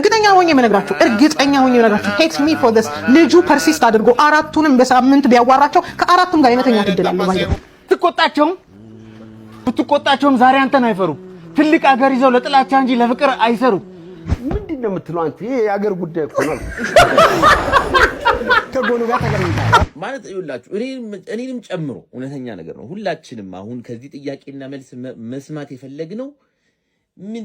እርግጠኛ ሆኜ የምነግራችሁ ቴክስ ሚ ፎር ዲስ ልጁ ፐርሲስት አድርጎ አራቱንም በሳምንት ቢያዋራቸው ከአራቱም ጋር የመተኛ ትድላለ ማለት ብትቆጣቸውም ዛሬ አንተን አይፈሩም። ትልቅ አገር ይዘው ለጥላቻ እንጂ ለፍቅር አይሰሩም። ምንድነው የምትለው አንተ? ይሄ የአገር ጉዳይ እኮ ነው። ከጎኑ ጋር ተገናኝታ ማለት ይውላችሁ እኔንም ጨምሮ እውነተኛ ነገር ነው። ሁላችንም አሁን ከዚህ ጥያቄና መልስ መስማት የፈለግነው ምን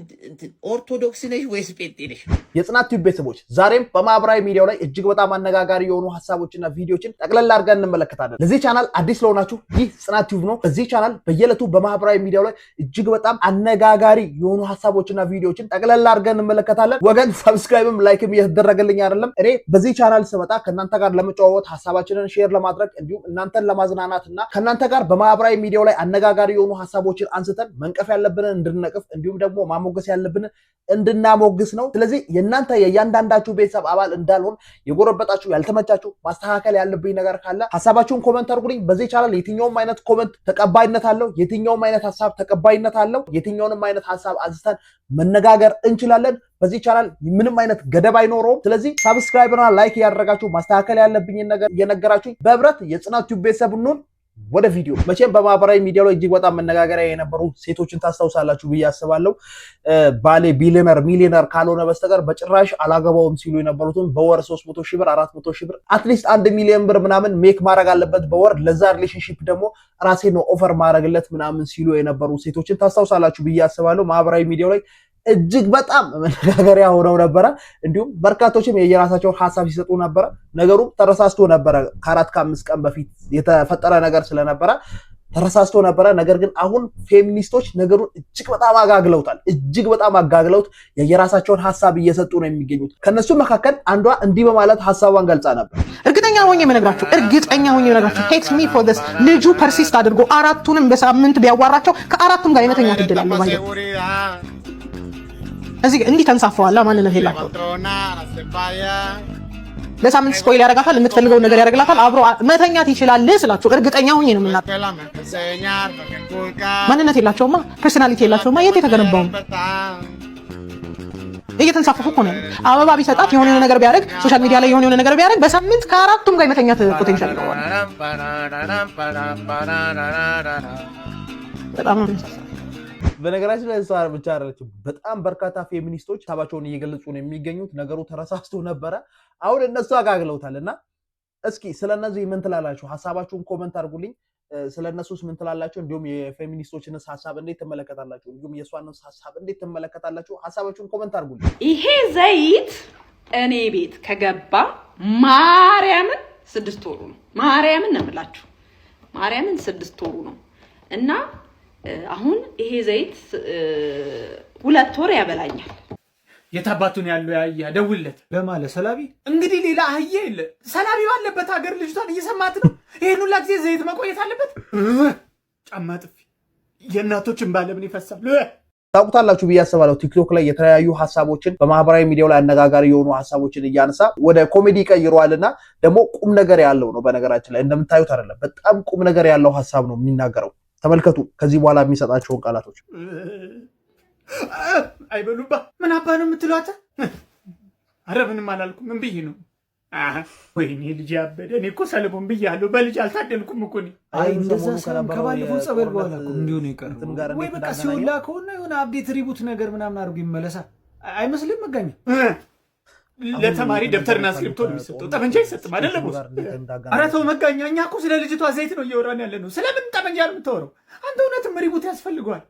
ኦርቶዶክስ ነሽ ወይስ ጴንጤ ነሽ? የጽናት ቲዩብ ቤተሰቦች ዛሬም በማህበራዊ ሚዲያው ላይ እጅግ በጣም አነጋጋሪ የሆኑ ሐሳቦችና ቪዲዮችን ጠቅለል አድርገን እንመለከታለን። ለዚህ ቻናል አዲስ ለሆናችሁ ይህ ጽናት ቲዩብ ነው። በዚህ ቻናል በየዕለቱ በማህበራዊ ሚዲያው ላይ እጅግ በጣም አነጋጋሪ የሆኑ ሐሳቦችና ቪዲዮችን ጠቅለል አድርገን እንመለከታለን። ወገን ሰብስክራይብም ላይክም እየተደረገልኝ አይደለም። እኔ በዚህ ቻናል ስመጣ ከእናንተ ጋር ለመጫወት ሐሳባችንን ሼር ለማድረግ እንዲሁም እናንተን ለማዝናናትና ከእናንተ ጋር በማህበራዊ ሚዲያው ላይ አነጋጋሪ የሆኑ ሐሳቦችን አንስተን መንቀፍ ያለብንን እንድንነቅፍ እንዲሁም ደግሞ ማሞገስ ያለብን እንድናሞግስ ነው። ስለዚህ የእናንተ የእያንዳንዳችሁ ቤተሰብ አባል እንዳልሆን የጎረበጣችሁ ያልተመቻችሁ ማስተካከል ያለብኝ ነገር ካለ ሐሳባችሁን ኮሜንት አድርጉልኝ። በዚህ ቻናል የትኛውም አይነት ኮሜንት ተቀባይነት አለው፣ የትኛውም አይነት ሐሳብ ተቀባይነት አለው። የትኛውንም አይነት ሐሳብ አንስተን መነጋገር እንችላለን። በዚህ ቻናል ምንም አይነት ገደብ አይኖረውም። ስለዚህ ሰብስክራይብና ላይክ ያደረጋችሁ ማስተካከል ያለብኝ ነገር እየነገራችሁ በህብረት የጽናት ቲዩብ ቤተሰብ እንሁን። ወደ ቪዲዮ መቼም በማህበራዊ ሚዲያ ላይ እጅግ በጣም መነጋገሪያ የነበሩ ሴቶችን ታስታውሳላችሁ ብዬ አስባለሁ። ባሌ ሚሊዮነር ካልሆነ በስተቀር በጭራሽ አላገባውም ሲሉ የነበሩትን በወር 300 ሺህ ብር 400 ሺህ ብር አትሊስት 1 ሚሊዮን ብር ምናምን ሜክ ማድረግ አለበት በወር ለዛ ሪሌሽንሺፕ ደግሞ ራሴ ነው ኦፈር ማድረግለት ምናምን ሲሉ የነበሩ ሴቶችን ታስታውሳላችሁ ብዬ አስባለሁ። ማህበራዊ ሚዲያው ላይ እጅግ በጣም መነጋገሪያ ሆነው ነበረ። እንዲሁም በርካቶችም የየራሳቸውን ሐሳብ ሲሰጡ ነበረ። ነገሩ ተረሳስቶ ነበረ። ከ4 ከ5 ቀን በፊት የተፈጠረ ነገር ስለነበረ ተረሳስቶ ነበረ። ነገር ግን አሁን ፌሚኒስቶች ነገሩን እጅግ በጣም አጋግለውት የየራሳቸውን ሐሳብ እየሰጡ ነው የሚገኙት። ከነሱ መካከል አንዷ እንዲህ በማለት ሐሳቧን ገልጻ ነበር። እርግጠኛ ሆኜ የምነግራችሁ ቴክስ ሚ ፎር ዲስ ልጁ ፐርሲስት አድርጎ አራቱንም በሳምንት ቢያዋራቸው ከአራቱም ጋር የመተኛ ትድላለ ማለት እዚህ እንዲህ ተንሳፈዋላ ማንነት የላቸው። ለሳምንት ስፖይል ያደርጋታል፣ የምትፈልገው ነገር ያደርግላታል፣ አብሮ መተኛት ይችላል ስላችሁ እርግጠኛ ሆኜ ነው የምናገር። ማንነት የላቸውማ፣ ፐርሰናሊቲ የላቸውማ። የት የተገነባው እየተንሳፈፉ እኮ ነው። አበባ ቢሰጣት የሆነ ነገር ቢያደርግ ሶሻል ሚዲያ ላይ የሆነ ነገር ቢያደርግ በሳምንት ከአራቱም ጋር የመተኛት ፖቴንሻል ነው። በጣም ነው። በነገራችን ላይ ሰው ብቻ አይደለችም። በጣም በርካታ ፌሚኒስቶች ሐሳባቸውን እየገለጹ ነው የሚገኙት። ነገሩ ተረሳስቶ ነበረ፣ አሁን እነሱ አጋግለውታልና እስኪ ስለነዚህ ምን ትላላችሁ? ሐሳባችሁን ኮሜንት አድርጉልኝ። ስለነሱስ ምን ትላላችሁ? እንዲሁም የፌሚኒስቶችንስ ሐሳብ እንዴት ትመለከታላችሁ? እንዲሁም የሷንስ ሐሳብ እንዴት ትመለከታላችሁ? ሐሳባችሁን ኮሜንት አድርጉልኝ። ይሄ ዘይት እኔ ቤት ከገባ ማርያምን 6 ወሩ ነው። ማርያምን ነው የምላችሁ፣ ማርያምን 6 ወሩ ነው እና አሁን ይሄ ዘይት 2 ወር ያበላኛል። የታባቱን ያለው ያያ ደውልለት በማለት ሰላቢ እንግዲህ ሌላ አህዬ የለ ሰላቢ ባለበት ሀገር ልጅቷን እየሰማት ነው። ይሄን ሁላ ጊዜ ዘይት መቆየት አለበት። ጫማ ጥፊ የእናቶችን ባለምን ይፈሳል። ታውቁታላችሁ ብዬ አስባለሁ። ቲክቶክ ላይ የተለያዩ ሐሳቦችን በማህበራዊ ሚዲያው ላይ አነጋጋሪ የሆኑ ሐሳቦችን እያነሳ ወደ ኮሜዲ ቀይሯልና ደግሞ ቁም ነገር ያለው ነው። በነገራችን ላይ እንደምታዩት አይደለም፣ በጣም ቁም ነገር ያለው ሐሳብ ነው የሚናገረው። ተመልከቱ ከዚህ በኋላ የሚሰጣቸውን ቃላቶች። አይበሉባ ምን አባ ነው የምትሏት? አረ ምንም አላልኩም። ምን ብዬ ነው? ወይኔ ልጅ ያበደ። እኔ እኮ ሰለሞን ብያለሁ፣ በልጅ አልታደልኩም እኮ ነው። አይ እንደዛ ሰላም ከባለፈው ጸበል በኋላ እኮ እንዲሁ ነው የቀረው። ወይ በቃ ሲውላ ከሆነ የሆነ አፕዴት ሪቡት ነገር ምናምን አድርጎ ይመለሳል። አይመስልም? መጋኛ ለተማሪ ደብተርና እስክሪብቶ ነው የሚሰጠው፣ ጠመንጃ አይሰጥም አይደለም? ኧረ ተው መጋኛ፣ እኛ እኮ ስለ ልጅቷ ዘይት ነው እየወራን ያለ ነው። ስለምን ጠመንጃ ነው የምታወራው አንተ? እውነትም ሪቡት ያስፈልገዋል።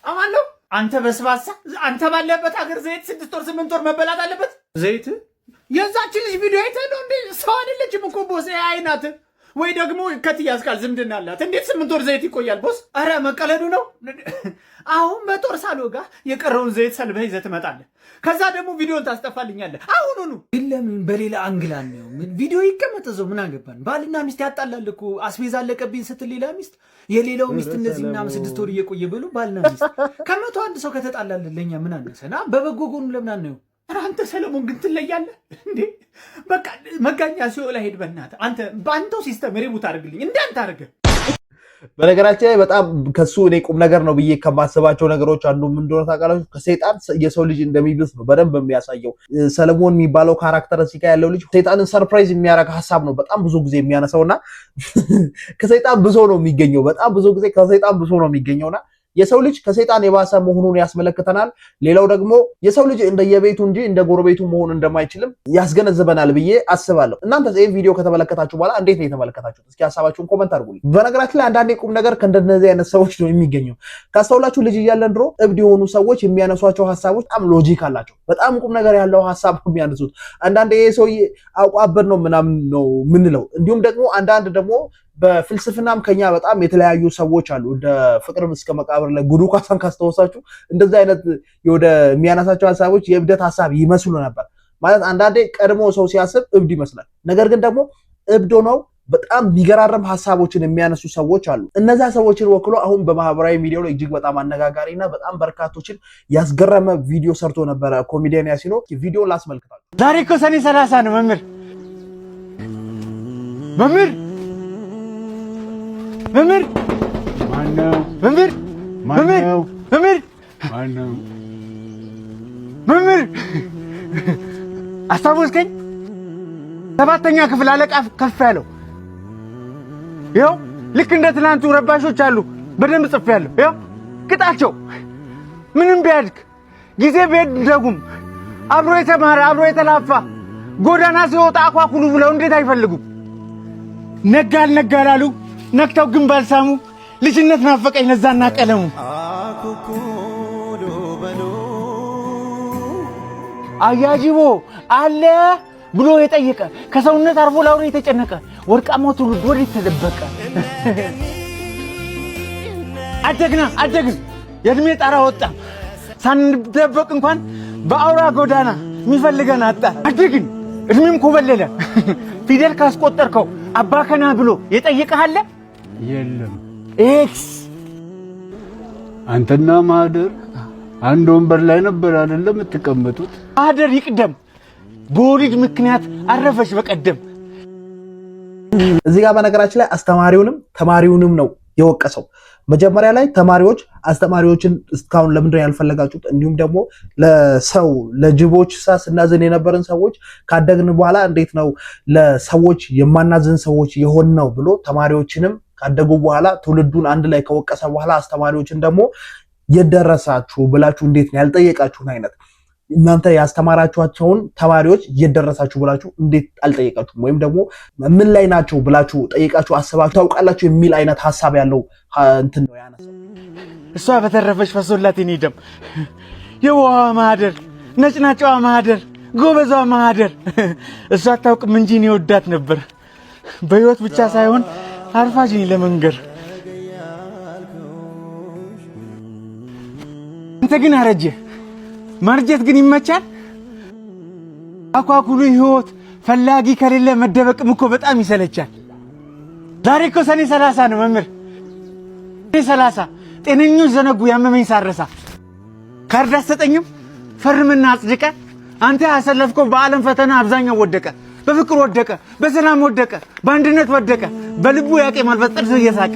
አማለው አንተ በስባሳ፣ አንተ ባለበት ሀገር ዘይት 6 ወር 8 ወር መበላት አለበት። ዘይት የዛችን ልጅ ቪዲዮ አይተህ ነው እንዴ? ሰው አይደለችም እኮ ቦስ፣ አይናት ወይ ደግሞ ከትያዝ ቃል ዝምድና አላት። እንዴት 8 ወር ዘይት ይቆያል ቦስ? አረ መቀለዱ ነው። አሁን በጦር ሳልወጋ የቀረውን ዘይት ሰልበህ ይዘህ ትመጣለህ። ከዛ ደግሞ ቪዲዮን ታስጠፋልኛለህ። አሁኑኑ ለምን በሌላ አንግል ነው? ምን ቪዲዮ ይቀመጥዘው ምን አገባን? ባልና ሚስት ያጣላል እኮ። አስቤዛ አለቀብኝ ስትል ሌላ ሚስት የሌላው ሚስት እንደዚህ ምናምን 6 ወር እየቆየ ብሎ ባልና ሚስት ከመቶ አንድ ሰው ከተጣላልን ለኛ ምን አነሰና? በበጎ ጎኑ ለምን አናየው? ኧረ አንተ ሰለሞን ግን ትለያለህ እንዴ! በቃ መጋኛ ሲኦል ሄድ። በእናትህ አንተ በአንተው ሲስተም ሪቡት አድርግልኝ እንዳንተ አድርገህ በነገራችን ላይ በጣም ከሱ እኔ ቁም ነገር ነው ብዬ ከማስባቸው ነገሮች አንዱ ምን እንደሆነ ታውቃላችሁ? ከሰይጣን የሰው ልጅ እንደሚብስ ነው በደንብ የሚያሳየው። ሰለሞን የሚባለው ካራክተር እዚህ ጋር ያለው ልጅ ሰይጣንን ሰርፕራይዝ የሚያደርግ ሀሳብ ነው በጣም ብዙ ጊዜ የሚያነሳውና ከሰይጣን ብሶ ነው የሚገኘው። በጣም ብዙ ጊዜ ከሰይጣን ብሶ ነው የሚገኘውና የሰው ልጅ ከሰይጣን የባሰ መሆኑን ያስመለክተናል። ሌላው ደግሞ የሰው ልጅ እንደየቤቱ እንጂ እንደ ጎረቤቱ መሆን እንደማይችልም ያስገነዝበናል ብዬ አስባለሁ። እናንተ ይሄን ቪዲዮ ከተመለከታችሁ በኋላ እንዴት ነው የተመለከታችሁት? እስኪ ሀሳባችሁን ኮሜንት አድርጉልኝ። በነገራችን ላይ አንዳንዴ ቁም ነገር ከእንደነዚህ አይነት ሰዎች ነው የሚገኘው። ካስተውላችሁ ልጅ እያለን ድሮ እብድ የሆኑ ሰዎች የሚያነሷቸው ሀሳቦች በጣም ሎጂክ አላቸው። በጣም ቁም ነገር ያለው ሀሳብ ነው የሚያነሱት። አንዳንዴ ይሄ ሰውዬ አውቋበድ ነው ምናምን ነው ምንለው። እንዲሁም ደግሞ አንዳንድ ደግሞ በፍልስፍናም ከኛ በጣም የተለያዩ ሰዎች አሉ። እንደ ፍቅር እስከ መቃብር ላይ ጉዱ ካሳን ካስተዋሳችሁ እንደዚህ አይነት ወደ የሚያነሳቸው ሀሳቦች የእብደት ሀሳብ ይመስሉ ነበር። ማለት አንዳንዴ ቀድሞ ሰው ሲያስብ እብድ ይመስላል። ነገር ግን ደግሞ እብዶ ነው በጣም የሚገራረም ሀሳቦችን የሚያነሱ ሰዎች አሉ። እነዛ ሰዎችን ወክሎ አሁን በማህበራዊ ሚዲያው ላይ እጅግ በጣም አነጋጋሪና በጣም በርካቶችን ያስገረመ ቪዲዮ ሰርቶ ነበረ ኮሜዲያን ያሲኖ። ቪዲዮ ላስመልክታችሁ። ዛሬ እኮ ሰኔ 30 ነው መምህር አስታወስከኝ? 7ኛ ክፍል አለቃ ከፍ ያለው ይኸው ልክ እንደ ትናንቱ ረባሾች አሉ። በደንብ ጽፌያለሁ። ይኸው ቅጣቸው። ምንም ቢያድግ ጊዜ ቢሄድ ደጉም አብሮ የተማረ አብሮ የተላፋ ጎዳና ሲወጣ አኳኩሉ ብለው እንዴት አይፈልጉም? ነጋ አልነጋ ላሉ ነክተው ግን ባልሳሙ ልጅነት ናፈቀኝ ለዛና ቀለሙ። አያጅቦ አለ ብሎ የጠየቀ ከሰውነት አርፎ ላውሬ የተጨነቀ ወርቃማው ትውልድ ወዴት ተደበቀ? አደግን የእድሜ ጣራ ወጣ ሳንደበቅ እንኳን በአውራ ጎዳና የሚፈልገን አጣ። አደግን እድሜም ኮበለለ ፊደል ካስቆጠርከው አባከና ብሎ የጠየቀህ አለ? የለም። ኤክስ አንተና ማህደር አንድ ወንበር ላይ ነበር አይደለም የምትቀመጡት? ማህደር ይቅደም በወሊድ ምክንያት አረፈች በቀደም። እዚህ ጋር በነገራችን ላይ አስተማሪውንም ተማሪውንም ነው የወቀሰው። መጀመሪያ ላይ ተማሪዎች አስተማሪዎችን እስካሁን ለምንድነው ያልፈለጋችሁት? እንዲሁም ደግሞ ለሰው ለጅቦች ስናዝን የነበረን ሰዎች ካደግን በኋላ እንዴት ነው ለሰዎች የማናዝን ሰዎች የሆን ነው ብሎ ተማሪዎችንም ካደጉ በኋላ ትውልዱን አንድ ላይ ከወቀሰ በኋላ አስተማሪዎችን ደግሞ የደረሳችሁ ብላችሁ እንዴት ነው ያልጠየቃችሁን አይነት እናንተ ያስተማራችኋቸውን ተማሪዎች እየደረሳችሁ ብላችሁ እንዴት አልጠየቃችሁም? ወይም ደግሞ ምን ላይ ናቸው ብላችሁ ጠይቃችሁ አስባችሁ ታውቃላችሁ የሚል አይነት ሐሳብ ያለው እንትን ነው ያነሳው። እሷ በተረፈች ፈሶላት የኔ ደም የዋዋ ማህደር ነጭናጫዋ ማህደር ጎበዟ ማህደር እሷ አታውቅም እንጂ እኔ ወዳት ነበር በህይወት ብቻ ሳይሆን አርፋጅኝ ለመንገር። አንተ ግን አረጀ ማርጀት ግን ይመቻል። አኳኩሉ ህይወት ፈላጊ ከሌለ መደበቅም እኮ በጣም ይሰለቻል። ዛሬ እኮ ሰኔ 30 ነው መምህር። ሰኔ 30 ጤነኞች ዘነጉ ያመመኝ ሳረሳ። ካርድ አትሰጠኝም ፈርምና አጽድቀ። አንተ ያሰለፍከው በዓለም ፈተና አብዛኛው ወደቀ። በፍቅር ወደቀ፣ በሰላም ወደቀ፣ በአንድነት ወደቀ። በልቡ ያቄማል በጥርስ እየሳቀ።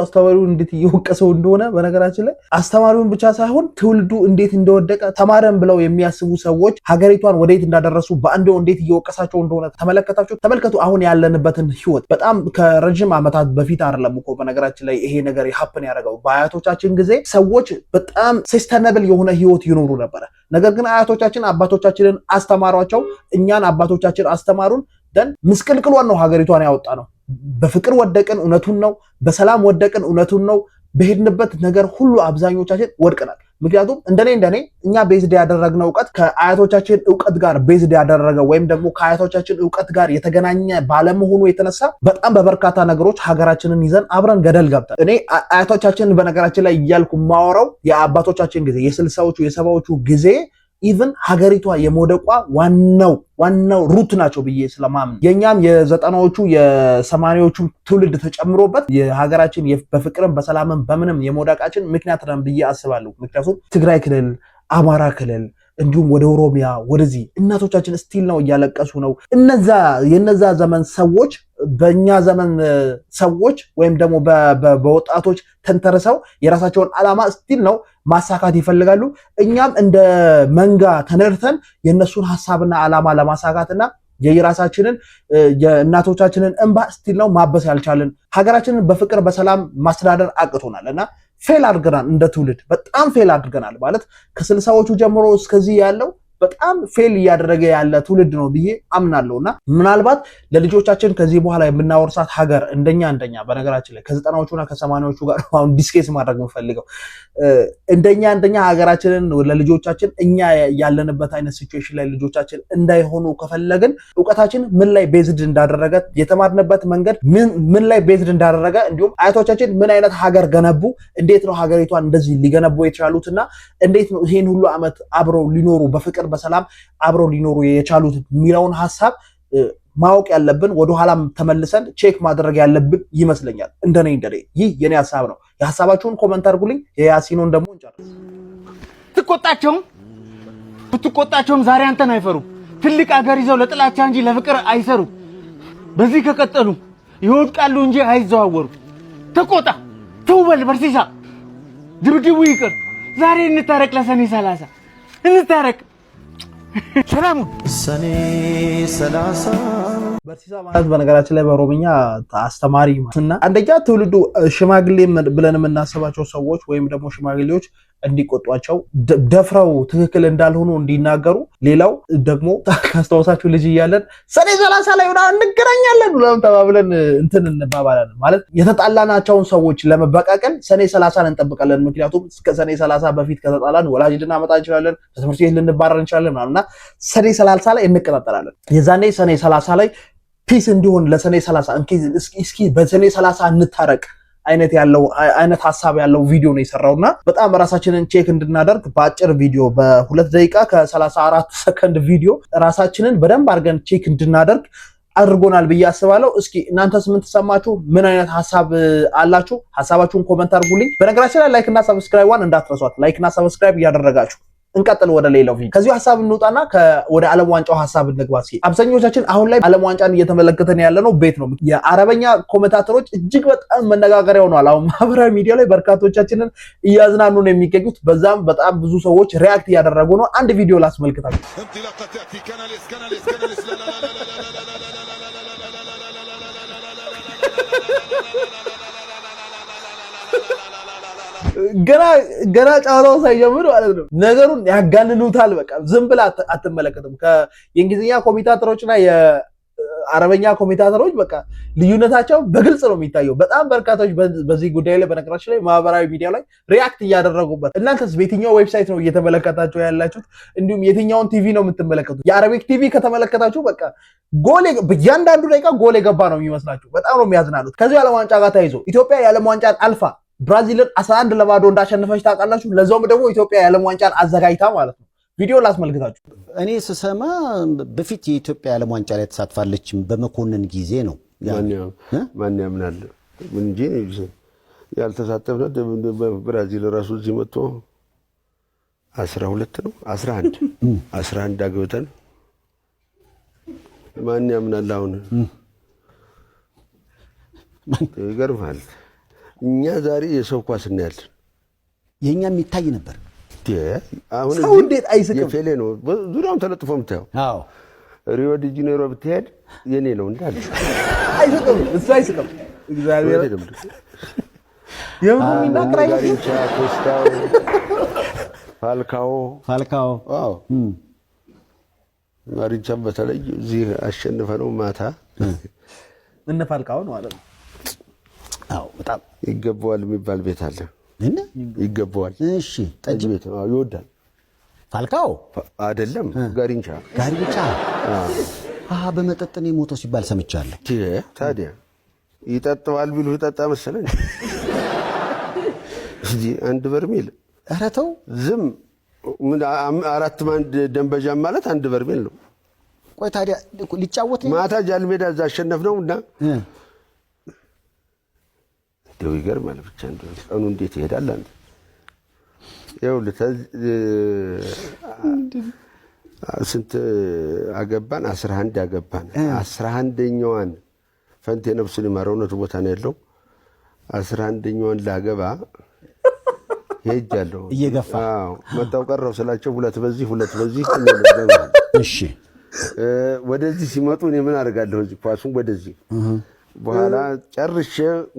አስተማሪውን እንዴት እየወቀሰው እንደሆነ በነገራችን ላይ አስተማሪውን ብቻ ሳይሆን ትውልዱ እንዴት እንደወደቀ ተማረን ብለው የሚያስቡ ሰዎች ሀገሪቷን ወዴት እንዳደረሱ በአንድ እንዴት እየወቀሳቸው እንደሆነ ተመለከታችሁ። ተመልከቱ አሁን ያለንበትን ህይወት። በጣም ከረጅም ዓመታት በፊት አይደለም እኮ በነገራችን ላይ ይሄ ነገር ሀፕን ያደረገው። በአያቶቻችን ጊዜ ሰዎች በጣም ሰስተነብል የሆነ ህይወት ይኖሩ ነበረ። ነገር ግን አያቶቻችን አባቶቻችንን አስተማሯቸው፣ እኛን አባቶቻችን አስተማሩን። ደን ምስቅልቅሏን ነው ሀገሪቷን ያወጣ ነው። በፍቅር ወደቅን እውነቱን ነው። በሰላም ወደቅን እውነቱን ነው። በሄድንበት ነገር ሁሉ አብዛኞቻችን ወድቀናል። ምክንያቱም እንደኔ እኛ ቤዝድ ያደረግነው እውቀት ከአያቶቻችን እውቀት ጋር ቤዝድ ያደረገ ወይም ደግሞ ከአያቶቻችን እውቀት ጋር የተገናኘ ባለመሆኑ የተነሳ በጣም በበርካታ ነገሮች ሀገራችንን ይዘን አብረን ገደል ገብተን እኔ አያቶቻችን በነገራችን ላይ እያልኩ ማወራው የአባቶቻችን ጊዜ የ60ዎቹ የ70ዎቹ ጊዜ ኢቭን ሀገሪቷ የመውደቋ ዋናው ሩት ናቸው ብዬ ስለማምን የኛም የ90ዎቹ የ80ዎቹ ትውልድ ተጨምሮበት የሀገራችን በፍቅርም በሰላምም በምንም የመውደቃችን ምክንያት ነው ብዬ አስባለሁ። ምክንያቱም ትግራይ ክልል፣ አማራ ክልል፣ እንዲሁም ወደ ኦሮሚያ ወደዚህ እናቶቻችን ስቲል ነው እያለቀሱ ነው። የነዛ ዘመን ሰዎች በእኛ ዘመን ሰዎች ወይም ደግሞ በወጣቶች ተንተርሰው የራሳቸውን ዓላማ ስቲል ነው ማሳካት ይፈልጋሉ። እኛም እንደ መንጋ ተነድተን የነሱን ሐሳብና ዓላማ ለማሳካትና የራሳችንን የእናቶቻችንን እንባ ስቲል ነው ማበስ ያልቻልን ሀገራችንን በፍቅር በሰላም ማስተዳደር አቅቶናልና ፌል አድርገናል። እንደ ትውልድ በጣም ፌል አድርገናል። ማለት ከ60ዎቹ ጀምሮ እስከዚህ ያለው በጣም ፌል እያደረገ ያለ ትውልድ ነው ብዬ አምናለሁና ምናልባት ለልጆቻችን ከዚህ በኋላ የምናወርሳት ሀገር እንደኛ በነገራችን ላይ ከ90ዎቹና ከ80ዎቹ ጋር አሁን ዲስኬስ ማድረግ የምፈልገው እንደኛ ሀገራችንን ለልጆቻችን እኛ ያለንበት አይነት ሲቹዌሽን ላይ ልጆቻችን እንዳይሆኑ ከፈለግን ዕውቀታችን ምን ላይ ቤዝድ እንዳደረገ የተማርንበት መንገድ ምን ላይ ቤዝድ እንዳደረገ እንዲሁም አያቶቻችን ምን አይነት ሀገር ገነቡ፣ እንዴት ነው ሀገሪቷን እንደዚህ ሊገነቡ የቻሉትና እንዴት ነው ይሄን ሁሉ ዓመት አብረው ሊኖሩ በፍቅር በሰላም አብረው ሊኖሩ የቻሉት የሚለውን ሐሳብ ማወቅ ያለብን ወደኋላም ተመልሰን ቼክ ማድረግ ያለብን ይመስለኛል። እንደኔ ይህ የኔ ሐሳብ ነው። የሐሳባችሁን ኮሜንት አድርጉልኝ። የያሲኖን ደግሞ እንጨርስ። ብትቆጣቸውም ዛሬ አንተን አይፈሩም። ትልቅ አገር ይዘው ለጥላቻ እንጂ ለፍቅር አይሰሩ። በዚህ ከቀጠሉ ይወድቃሉ እንጂ አይዘዋወሩ። ተቆጣ ተውበል በርሲሳ ድብድቡ ይቅር። ዛሬ እንታረቅ፣ ለሰኔ 30 እንታረቅ። ሰላም ሰኔ 30 በርሲሳ ማለት በነገራችን ላይ በኦሮምኛ አስተማሪ እና አንደኛ ትውልዱ ሽማግሌ ብለን የምናስባቸው ሰዎች ወይም ደግሞ ሽማግሌዎች እንዲቆጧቸው ደፍረው ትክክል እንዳልሆኑ እንዲናገሩ። ሌላው ደግሞ ካስተዋሳችሁ ልጅ እያለን ሰኔ 30 ላይ እንገናኛለን ብለን ተባብለን እንትን እንባባላለን። ማለት የተጣላናቸውን ሰዎች ለመበቃቀል ሰኔ 30ን እንጠብቃለን። ምክንያቱም እስከ ሰኔ 30 በፊት ከተጣላን ወላጅ ልናመጣ እንችላለን፣ ትምህርት ቤት ልንባረር እንችላለን እና ሰኔ 30 ላይ እንቀጣጠላለን። የዛኔ ሰኔ 30 ላይ ፒስ እንዲሆን ለሰኔ 30 እስኪ በሰኔ 30 እንታረቅ አይነት ሐሳብ ያለው ቪዲዮ ነው የሰራውና በጣም ራሳችንን ቼክ እንድናደርግ በአጭር ቪዲዮ በ2 ደቂቃ ከ34 ሰከንድ ቪዲዮ ራሳችንን በደንብ አድርገን ቼክ እንድናደርግ አድርጎናል ብዬ አስባለሁ። እስኪ እናንተስ ምን ተሰማችሁ? ምን አይነት ሐሳብ አላችሁ? ሐሳባችሁን ኮሜንት አድርጉልኝ። በነገራችን ላይ ላይክ እና ሰብስክራይብ እንዳትረሷት። ላይክ እና ሰብስክራይብ እያደረጋችሁ እንቀጥል ወደ ሌላው ቪዲዮ። ከዚህ ሐሳብ እንውጣና ወደ ዓለም ዋንጫው ሐሳብ እንግባ። እስኪ አብዛኞቻችን አሁን ላይ ዓለም ዋንጫን እየተመለከተን ያለነው ቤት ነው። የአረበኛ ኮሜንታተሮች እጅግ በጣም መነጋገሪያ ሆነዋል። አሁን ማህበራዊ ሚዲያ ላይ በርካቶቻችንን እያዝናኑ ነው የሚገኙት። በዛም በጣም ብዙ ሰዎች ሪያክት እያደረጉ ነው። አንድ ቪዲዮ ላስመልክታችሁ። ገና ጨዋታው ሳይጀምር ማለት ነው ነገሩን ያጋንኑታል። በቃ ዝም ብላ አትመለከትም። የእንግሊዝኛ ኮሜንታተሮችና የአረበኛ ኮሜንታተሮች በቃ ልዩነታቸው በግልጽ ነው የሚታየው። በጣም በርካቶች በዚህ ጉዳይ ላይ በነገራችን ላይ ማህበራዊ ሚዲያ ላይ ሪያክት እያደረጉበት። እናንተስ በየትኛው ዌብሳይት ነው እየተመለከታችሁ ያላችሁት? እንዲሁም የትኛውን ቲቪ ነው የምትመለከቱት? የአረቢክ ቲቪ ከተመለከታችሁ በቃ በእያንዳንዱ ደቂቃ ጎል የገባ ነው የሚመስላችሁ። በጣም ነው የሚያዝናኑት። ከዚህ የዓለም ዋንጫ ጋር ተያይዞ ኢትዮጵያ የዓለም ዋንጫን አልፋ ብራዚልን 11-0 እንዳሸነፈች ታውቃላችሁ። ለዛውም ደግሞ ኢትዮጵያ የዓለም ዋንጫን አዘጋጅታ ማለት ነው። ቪዲዮ ላስመልክታችሁ። እኔ ስሰማ በፊት የኢትዮጵያ የዓለም ዋንጫ ላይ ተሳትፋለች በመኮንን ጊዜ ነው። ማን ያምናል እንጂ ያልተሳተፍነው ብራዚል ራሱ እዚህ መጥቶ 12 ነው 11 አግብተን ማን ያምናል? አሁን ይገርማል። እኛ ዛሬ የሰው ኳስ እናያለን። የኛ የሚታይ ነበር። አሁን ሰው እንዴት አይስቅም? የፌሌ ነው ዙሪያውን ተለጥፎ የምታየው። አዎ ሪዮ ዲ ጄኔሮ ብትሄድ የኔ ነው እንዳለ አይስቅም። እሱ አይስቅም። እግዚአብሔር ጋሪንቻ፣ ኮስታው፣ ፋልካኦ አዎ ጋሪንቻ በተለይ እዚህ አሸንፈ ነው ማታ እነ ፋልካኦ ነው አለ። አዎ በጣም ይገባዋል የሚባል ቤት አለ። ይገባዋል። እሺ ጠጅ ቤት ይወዳል። ፋልካኦ አይደለም ጋሪንቻ በመጠጥ ነው የሞተው ሲባል ሰምቻለሁ። ታዲያ ይጠጣዋል ቢሉ ይጠጣ መሰለኝ። እዚህ አንድ በርሜል ኧረ ተው ዝም 4 ማንድ ደንበጃ ማለት አንድ በርሜል ነው። ቆይ ታዲያ ሊጫወት ማታ ጃልሜዳ እዛ አሸነፍነውና እንደው ይገርማል። ብቻ እንደው ቀኑ እንዴት ይሄዳል አንተ ይኸውልህ ስንት አገባን? 11 አገባን። 11ኛዋን ፈንቴ ነፍሱን ይማረው ነው ቦታ ነው ያለው። 11ኛዋን ላገባ ሄጃለሁ። እየገፋ መጣው ቀረው ስላቸው ሁለት በዚህ እሺ ወደዚህ ሲመጡ እኔ ምን አደርጋለሁ? እዚህ ኳሱን ወደዚህ በኋላ ጨርሼ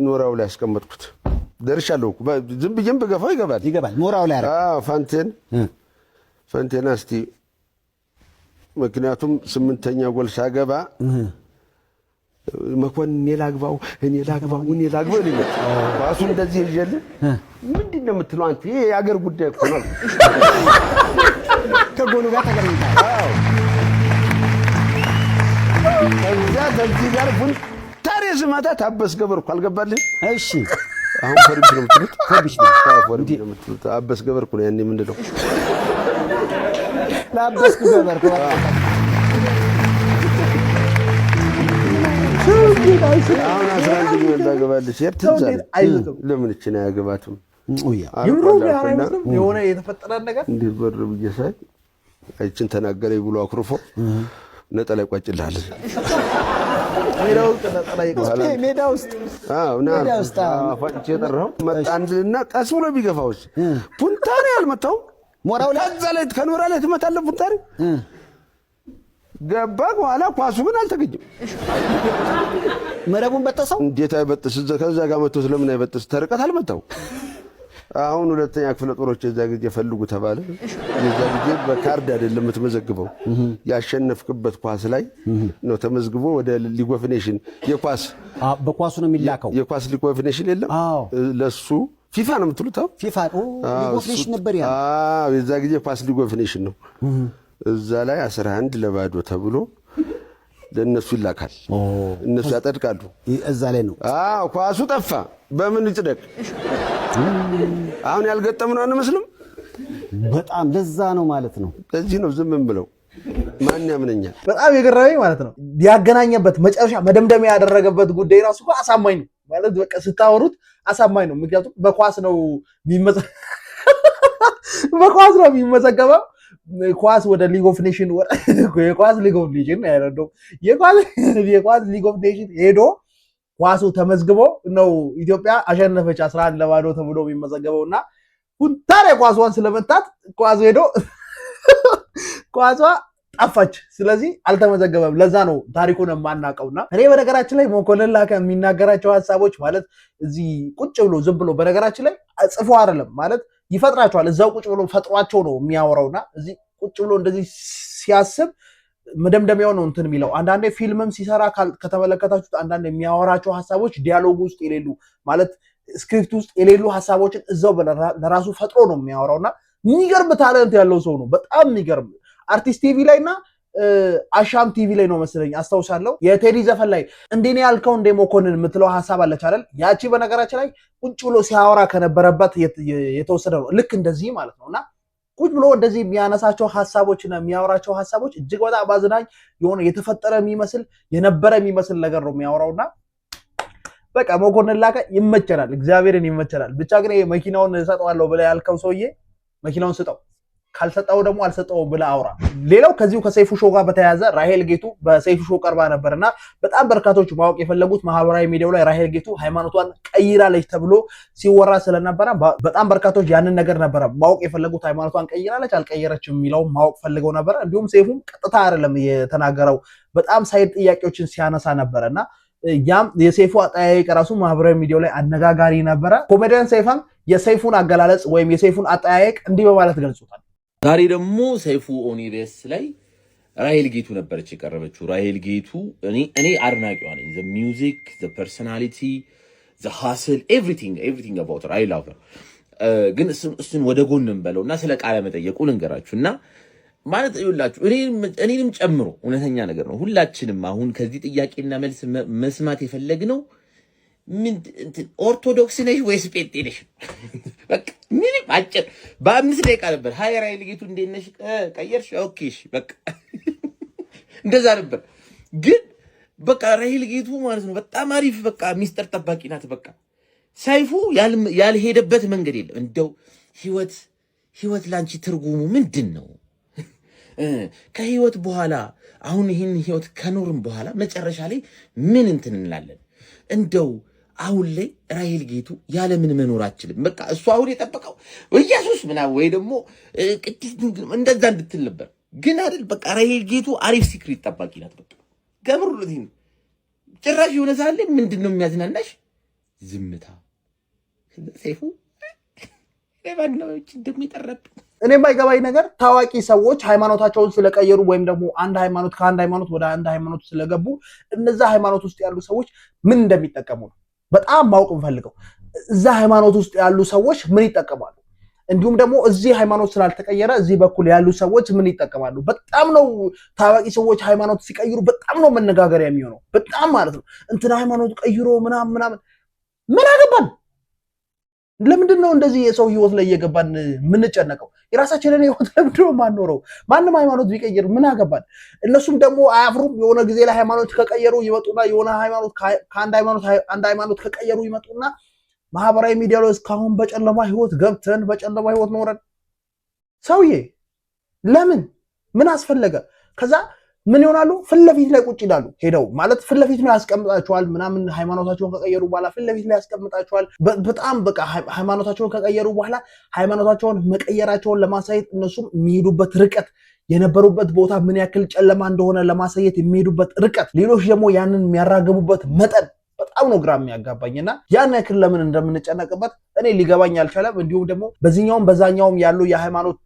ኖራው ላይ አስቀመጥኩት። ደርሻለሁ። ዝም ብዬም በገፋው ይገባል። ኖራው ላይ ፋንቴና እስቲ ምክንያቱም 8ኛ ጎል ሳገባ መኮንን እኔ ላግባው ይለኛል። ኳሱ እንደዚህ ይዤልህ ምንድን ነው የምትለው አንተ? ይሄ የአገር ጉዳይ እኮ ነው። ከጎሉ ጋር ተገናኝተሃል። ከዛ ከዚህ ጋር ቡንታሬ ስመታ ታበስ ገበርኩ። አልገባልህ? እሺ አሁን ፈርቢሽ ነው የምትሉት? ፈርቢሽ ነው የምትሉት? አበስ ገበርኩ ነው ያኔ ምንድን ነው ላበስኩ ገበርኩ። አሁን 11 እንዳገባልሽ ትዛል። ለምን እችን አያገባትም? የሆነ የተፈጠረ ነገር እንዴት በር ብዬ ሳይ አይችን ተናገረኝ ብሎ አኩርፎ ነጠላ ይቋጭልሃል። ሜዳ ውስጥ አፋጭ የጠራው መጣንና ቀስ ብሎ ቢገፋውስ ፑንታሪ አልመታውም። ሞራው ላይ ከኖራ ላይ ትመታለህ። ፑንታሪ ገባ። በኋላ ኳሱ ግን አልተገኘም። መረቡን በጠሰው። እንዴት አይበጥስ? ከዛ ጋር መጥቶ ስለምን አይበጥስ? ተርቀት አልመታው። አሁን ሁለተኛ ክፍለ ጦሮች የዛ ጊዜ ፈልጉ ተባለ። የዛ ጊዜ በካርድ አይደለም የምትመዘግበው፣ ያሸነፍክበት ኳስ ላይ ነው ተመዝግቦ ወደ ሊግ ኦፍ ኔሽን የኳስ በኳሱ ነው የሚላከው። የኳስ ሊግ ኦፍ ኔሽን የለም ለሱ ፊፋ ነው የምትሉት? ፊፋ ሊግ ኦፍ ኔሽን ነበር ያ። የዛ ጊዜ ኳስ ሊግ ኦፍ ኔሽን ነው። እዛ ላይ 11-0 ተብሎ ለነሱ ይላካል። እነሱ ያጠድቃሉ። እዛ ላይ ነው። ኳሱ ጠፋ። በምን ይጽደቅ? አሁን ያልገጠምነው አንመስልም። በጣም ለዛ ነው ማለት ነው። ለዚህ ነው ዝም ብለው ማን ያምነኛል? በጣም የገረመኝ ማለት ነው ያገናኘበት መጨረሻ መደምደሚያ ያደረገበት ጉዳይ ራሱ አሳማኝ ነው ማለት በቃ ስታወሩት አሳማኝ ነው። ምክንያቱም በኳስ ነው የሚመዘገበው። ኳስ ወደ ሊግ ኦፍ ኔሽን የኳስ ሊግ ኦፍ ኔሽን አይደለም የኳስ ሊግ ኦፍ ኔሽን ሄዶ ኳሱ ተመዝግቦ ነው ኢትዮጵያ አሸነፈች 11-0 ተብሎ የሚመዘገበውና ፑንታሬ ኳሷን ስለመታት ኳሱ ሄዶ ኳሷ ጠፋች። ስለዚህ አልተመዘገበም። ለዛ ነው ታሪኩን የማናውቀውና እኔ በነገራችን ላይ መኮንን ላቀ የሚናገራቸው ሐሳቦች ማለት እዚህ ቁጭ ብሎ ዝም ብሎ በነገራችን ላይ ጽፎ አይደለም ማለት ይፈጥራቸዋል። እዛው ቁጭ ብሎ ፈጥሯቸው ነው የሚያወራውና እዚህ ቁጭ ብሎ እንደዚህ ሲያስብ መደምደሚያው ነው እንትን የሚለው። አንዳንዴ ፊልምም ሲሰራ ከተመለከታችሁት አንዳንድ የሚያወራቸው ሐሳቦች ዲያሎግ ውስጥ የሌሉ ማለት ስክሪፕት ውስጥ የሌሉ ሐሳቦችን እዛው ለራሱ ፈጥሮ ነው የሚያወራውና የሚገርም ታለንት ያለው ሰው ነው። በጣም የሚገርም አርቲስት ቲቪ ላይና አሻም ቲቪ ላይ ነው መሰለኝ አስታውሳለሁ። የቴዲ ዘፈን ላይ እንደኔ ያልከው እንደ መኮንን የምትለው ሐሳብ አለች አይደል? ያቺ በነገራችን ላይ ቁጭ ብሎ ሲያወራ ከነበረበት የተወሰደ ነው። ልክ እንደዚህ ማለት ነውና ቁጭ ብሎ እንደዚህ የሚያነሳቸው ሐሳቦችና የሚያወራቸው ሐሳቦች እጅግ በጣም አዝናኝ የሆነ የተፈጠረ የሚመስል የነበረ የሚመስል ነገር ነው የሚያወራውና በቃ መኮንን ላቀ ይመቸናል፣ እግዚአብሔርን ይመቸናል። ብቻ ግን ይሄ መኪናውን ሰጠዋለሁ ብለህ ያልከው ሰውዬ መኪናውን ስጠው፣ ካልሰጠው ደግሞ አልሰጠውም ብለህ አውራ። ሌላው ከዚሁ ከሰይፉ ሾው ጋር በተያያዘ ራሄል ጌቱ በሰይፉ ሾው ቀርባ ነበርና በጣም በርካቶች ማወቅ የፈለጉት ማህበራዊ ሚዲያው ላይ ራሄል ጌቱ ሃይማኖቷን ቀይራለች ተብሎ ሲወራ ስለነበረ በጣም በርካቶች ያንን ነገር ነበረ ማወቅ የፈለጉት። ሃይማኖቷን ቀይራለች አልቀየረችም የሚለውን ማወቅ ፈልገው ነበር። እንዲሁም ሰይፉም ቀጥታ አይደለም የተናገረው፣ በጣም ሳይድ ጥያቄዎችን ሲያነሳ ነበርና ያም የሰይፉ አጠያየቅ ራሱ ማህበራዊ ሚዲያው ላይ አነጋጋሪ ነበረ። ኮሜዲያን ሰይፋም የሰይፉን አገላለጽ ወይም የሰይፉን አጠያየቅ እንዲህ በማለት ገልጾታል። ዛሬ ደግሞ ሰይፉ ኦኒቤስ ላይ ራሄል ጌቱ ነበረች የቀረበችው። ራሄል ጌቱ እኔ አድናቂዋ ነኝ። ዘ ሚውዚክ፣ ዘ ፐርሶናሊቲ፣ ዘ ሃስል ኤቭሪቲንግ አባውት ሄር አይ ላቭ ሄር። ግን እሱን ወደ ጎን እንበለውና ስለ ቃለ መጠየቁ ልንገራችሁና ማለት ይኸውላችሁ እኔንም ጨምሮ እውነተኛ ነገር ነው። ሁላችንም አሁን ከዚህ ጥያቄና መልስ መስማት የፈለግነው ምን ኦርቶዶክስ ነሽ ወይስ ጴንጤ ነሽ? በቃ ምንም አጭር በ5 ደቂቃ ነበር። ሃይ ራሄል ጌቱ እንዴት ነሽ? ቀየርሽ? ኦኬ እሺ በቃ እንደዛ ነበር። ግን በቃ ራሄል ጌቱ ማለት ነው በጣም አሪፍ በቃ ሚስጥር ጠባቂ ናት። በቃ ሰይፉ ያልሄደበት መንገድ የለም። እንደው ህይወት ላንቺ ትርጉሙ ምንድነው? ከህይወት በኋላ አሁን ይህን ህይወት ከኖርም በኋላ መጨረሻ ላይ ምን እንትን እንላለን? እንደው አሁን ላይ ራሄል ጌቱ ያለ ምን መኖር አችልም። በቃ እሱ አሁን የጠበቀው ኢየሱስ ምናምን ወይ ደግሞ ቅድስት ድንግል እንደዛ እንድትል ነበር። ግን አይደል በቃ ራሄል ጌቱ አሪፍ ሲክሪት ጠባቂ ናት። በቃ ገብሩ ለዚህ ጭራሽ የሆነ ሳለ ምንድነው የሚያዝናናሽ? ዝምታ። ሰይፉ ለባንዶች እንደሚጠረብ እኔ የማይገባኝ ነገር ታዋቂ ሰዎች ሃይማኖታቸውን ስለቀየሩ ወይም ደግሞ አንድ ሃይማኖት ከአንድ ሃይማኖት ወደ አንድ ሃይማኖት ስለገቡ እነዛ ሃይማኖት ውስጥ ያሉ ሰዎች ምን እንደሚጠቀሙ ነው በጣም ማወቅ እንፈልገው። እዛ ሃይማኖት ውስጥ ያሉ ሰዎች ምን ይጠቀማሉ? እንዲሁም ደግሞ እዚህ ሃይማኖት ስላልተቀየረ እዚህ በኩል ያሉ ሰዎች ምን ይጠቀማሉ? በጣም ነው ታዋቂ ሰዎች ሃይማኖት ሲቀይሩ በጣም ነው መነጋገሪያ የሚሆነው። በጣም ማለት ነው እንትና ሃይማኖት ቀይሮ ምናምን ምን አገባን? ለምንድን ነው እንደዚህ የሰው ህይወት ላይ እየገባን ምንጨነቀው? የራሳችንን ህይወት ለምንድን ነው ማንኖረው? ማንም ሃይማኖት ቢቀይር ምን አገባን? እነሱም ደግሞ አያፍሩም። የሆነ ጊዜ ላይ ሃይማኖት ከቀየሩ ይመጡና የሆነ ሃይማኖት አንድ ሃይማኖት ከቀየሩ ይመጡና ማህበራዊ ሚዲያ ላይ እስካሁን በጨለማ ህይወት ገብተን በጨለማ ህይወት ኖረን ሰውዬ ለምን ምን አስፈለገ? ከዛ ምን ይሆናሉ? ፊት ለፊት ላይ ቁጭ ይላሉ። ሄደው ማለት ፊት ለፊት ላይ ያስቀምጣቸዋል ምናምን ሃይማኖታቸውን ከቀየሩ በኋላ ፊት ለፊት ላይ ያስቀምጣቸዋል። በጣም በቃ ሃይማኖታቸውን ከቀየሩ በኋላ ሃይማኖታቸውን መቀየራቸውን ለማሳየት እነሱም የሚሄዱበት ርቀት የነበሩበት ቦታ ምን ያክል ጨለማ እንደሆነ ለማሳየት የሚሄዱበት ርቀት፣ ሌሎች ደግሞ ያንን የሚያራገቡበት መጠን በጣም ነው ግራ የሚያጋባኝና ያን ያክል ለምን እንደምንጨነቅበት እኔ ሊገባኝ አልቻለም። እንዲሁም ደግሞ በዚህኛውም በዛኛውም ያሉ የሃይማኖቱ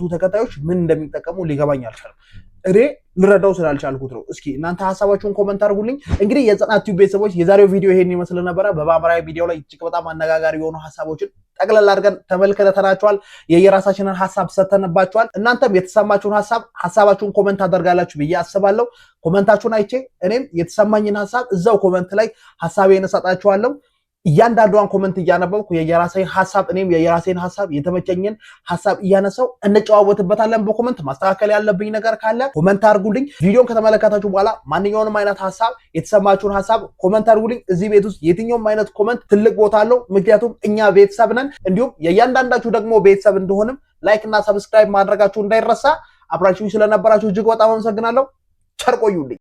ተከታዮች ምን እንደሚጠቀሙ ሊገባኝ አልቻለም። እኔ ልረዳው ስላልቻልኩት ነው። እስኪ እናንተ ሐሳባችሁን ኮሜንት አድርጉልኝ። እንግዲህ የጽናት ቲዩብ ቤተሰቦች የዛሬው ቪዲዮ ይሄን ይመስል ነበር። በማህበራዊ ሚዲያው ላይ እጅግ በጣም አነጋጋሪ የሆኑ ሐሳቦችን ጠቅለል አድርገን ተመልክተናቸዋል። የየራሳችንን ሐሳብ ሰተንባቸዋል። እናንተም የተሰማችሁን ሐሳባችሁን ኮሜንት አደርጋላችሁ ብዬ አስባለሁ። ኮሜንታችሁን አይቼ እኔም የተሰማኝን ሐሳብ እዛው ኮሜንት ላይ ሐሳቤን እሰጣችኋለሁ። እያንዳንዷን ኮሜንት እያነበብኩ የየራሴን ሐሳብ እኔም የየራሴን ሐሳብ የተመቸኝን ሐሳብ እያነሳው እንጨዋወትበታለን። በኮሜንት ማስተካከል ያለብኝ ነገር ካለ ኮሜንት አድርጉልኝ። ቪዲዮን ከተመለከታችሁ በኋላ ማንኛውንም አይነት ሐሳብ የተሰማችሁን ሐሳብ ኮሜንት አድርጉልኝ። እዚህ ቤት ውስጥ የትኛውም አይነት ኮሜንት ትልቅ ቦታ አለው፣ ምክንያቱም እኛ ቤተሰብ ነን። እንዲሁም የእያንዳንዳችሁ ደግሞ ቤተሰብ እንደሆንም ላይክ እና ሰብስክራይብ ማድረጋችሁ እንዳይረሳ። አብራችሁኝ ስለነበራችሁ እጅግ በጣም አመሰግናለሁ። ቸር ቆዩልኝ።